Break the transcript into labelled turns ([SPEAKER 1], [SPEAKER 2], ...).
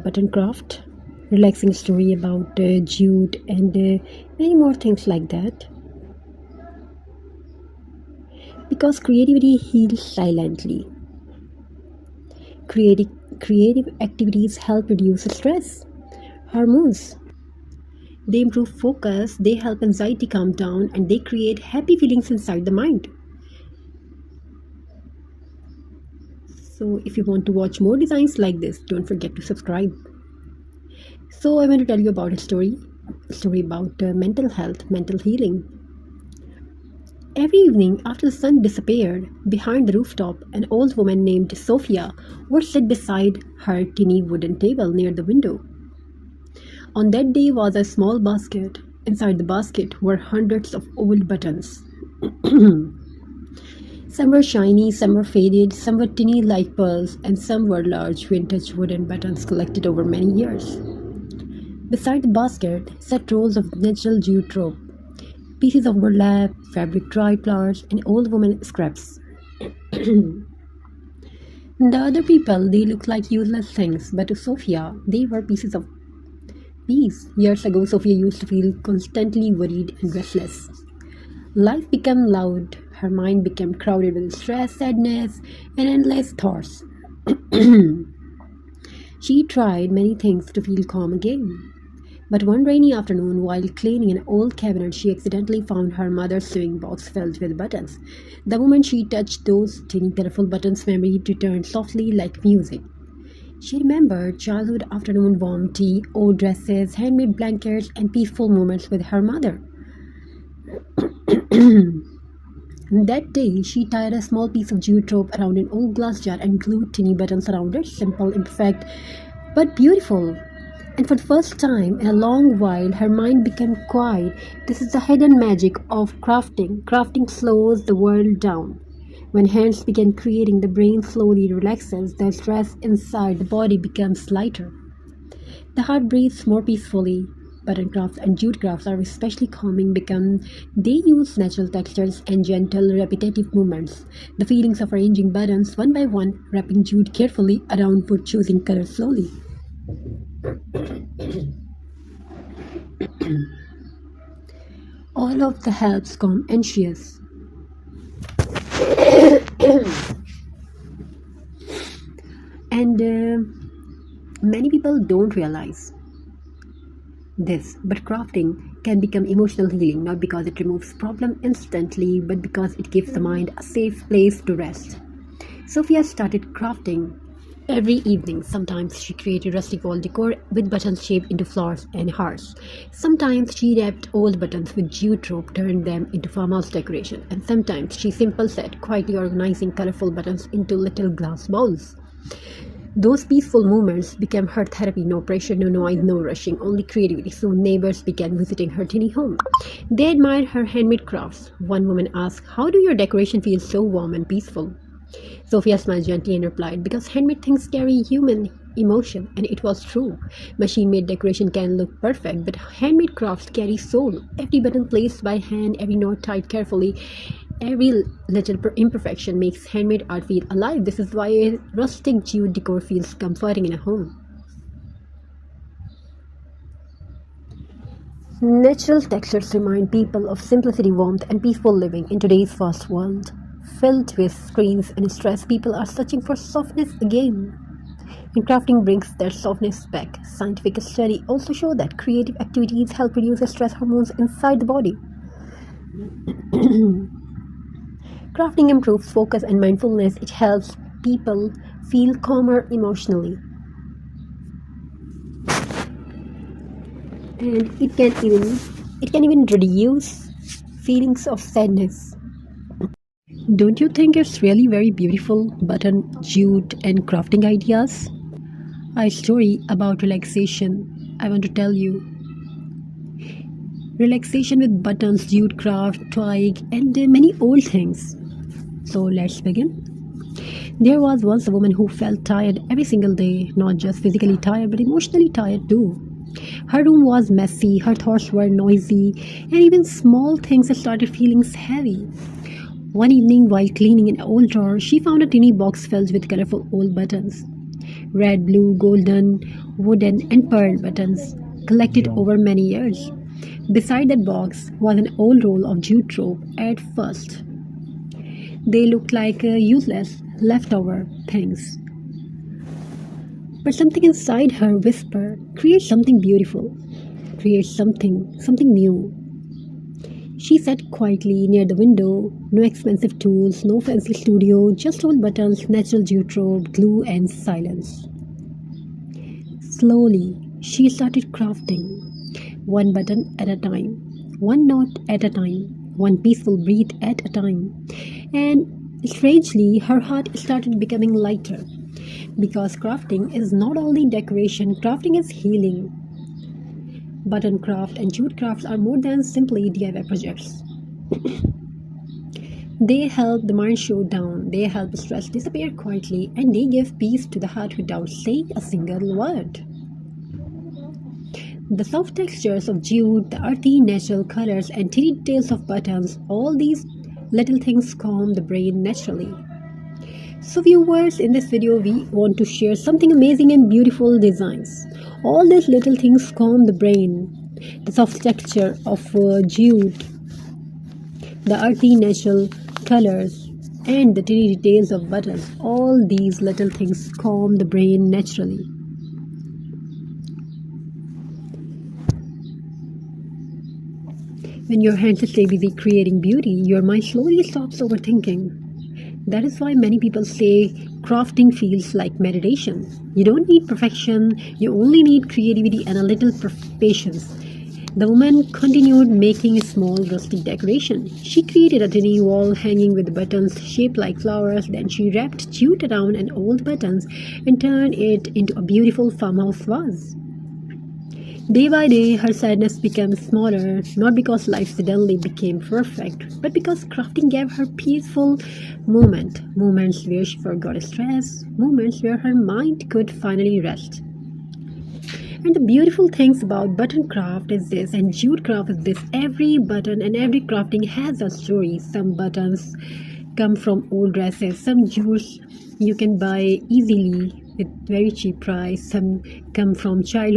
[SPEAKER 1] button craft, relaxing story about jute and many more things like that. Because creativity heals silently. Creative, creative activities help reduce stress hormones. They improve focus, they help anxiety calm down, and they create happy feelings inside the mind. So, if you want to watch more designs like this, don't forget to subscribe. So, I want to tell you about a story about mental health, mental healing. Every evening, after the sun disappeared, behind the rooftop, an old woman named Sophia would sit beside her tiny wooden table near the window. On that day was a small basket. Inside the basket were hundreds of old buttons. Some were shiny, some were faded, some were tiny like pearls, and some were large vintage wooden buttons collected over many years. Beside the basket sat rolls of natural jute rope, pieces of burlap, fabric dried flowers, and old woman scraps. The other people, they looked like useless things, but to Sophia, they were pieces of peace. Years ago, Sophia used to feel constantly worried and restless. Life became loud, her mind became crowded with stress, sadness, and endless thoughts. She tried many things to feel calm again. But one rainy afternoon, while cleaning an old cabinet, she accidentally found her mother's sewing box filled with buttons. The moment she touched those tiny colorful buttons, memory returned softly like music. She remembered childhood afternoon warm tea, old dresses, handmade blankets, and peaceful moments with her mother. That day, she tied a small piece of jute rope around an old glass jar and glued tiny buttons around it, simple, imperfect, but beautiful. And for the first time in a long while, her mind became quiet. This is the hidden magic of crafting. Crafting slows the world down. When hands begin creating, the brain slowly relaxes, the stress inside the body becomes lighter. The heart breathes more peacefully. Button crafts and jute crafts are especially calming because they use natural textures and gentle, repetitive movements. The feelings of arranging buttons one by one, wrapping jute carefully around wood, choosing colors slowly. All of the helps calm anxious. And many people don't realize this, but crafting can become emotional healing not because it removes problem instantly, but because it gives the mind a safe place to rest. Sophia started crafting every evening. Sometimes she created rustic wall decor with buttons shaped into flowers and hearts. Sometimes she wrapped old buttons with jute rope, turned them into farmhouse decoration. And sometimes she simply sat quietly organizing colorful buttons into little glass bowls. Those peaceful moments became her therapy. No pressure, no noise, no rushing, only creativity. Soon neighbors began visiting her tiny home. They admired her handmade crafts. One woman asked, "How do your decoration feel so warm and peaceful?" Sophia smiled gently and replied, "Because handmade things carry human emotion." And it was true. Machine-made decoration can look perfect, but handmade crafts carry soul. Every button placed by hand, every knot tied carefully, every little imperfection makes handmade art feel alive. This is why a rustic jute decor feels comforting in a home. Natural textures remind people of simplicity, warmth, and peaceful living in today's fast world. Filled with screens and stress, people are searching for softness again. And crafting brings their softness back. Scientific studies also show that creative activities help reduce the stress hormones inside the body. Crafting improves focus and mindfulness. It helps people feel calmer emotionally. And it can even reduce feelings of sadness. Don't you think it's really very beautiful, button, jute, and crafting ideas? A story about relaxation I want to tell you. Relaxation with buttons, jute craft, twig, and many old things. So let's begin. There was once a woman who felt tired every single day, not just physically tired, but emotionally tired too. Her room was messy, her thoughts were noisy, and even small things started feeling heavy. One evening, while cleaning an old drawer, she found a tiny box filled with colorful old buttons. red, blue, golden, wooden, and pearl buttons collected over many years. Beside that box was an old roll of jute rope at first. They looked like useless, leftover things. But something inside her whispered, create something beautiful, create something new. She sat quietly near the window, no expensive tools, no fancy studio, just old buttons, natural jute rope, glue, and silence. Slowly, she started crafting, one button at a time, one knot at a time, one peaceful breath at a time. And strangely, her heart started becoming lighter because crafting is not only decoration, crafting is healing. Button craft and jute crafts are more than simply DIY projects. They help the mind slow down, they help stress disappear quietly, and they give peace to the heart without saying a single word. The soft textures of jute, the earthy natural colors, and tiny details of buttons, all these little things calm the brain naturally. So viewers, in this video we want to share something amazing and beautiful designs. All these little things calm the brain. The soft texture of jute, the earthy natural colors, and the tiny details of buttons. All these little things calm the brain naturally. When your hands stay busy creating beauty, your mind slowly stops overthinking. That is why many people say crafting feels like meditation. You don't need perfection, you only need creativity and a little patience. The woman continued making a small rustic decoration. She created a tiny wall hanging with buttons shaped like flowers. Then she wrapped jute around an old buttons and turned it into a beautiful farmhouse vase. Day by day, her sadness became smaller, not because life suddenly became perfect, but because crafting gave her peaceful moments where she forgot stress, moments where her mind could finally rest. And the beautiful things about button craft is this, and jute craft is this: every button and every crafting has a story. Some buttons come from old dresses, some jutes you can buy easily with very cheap price, some come from childhood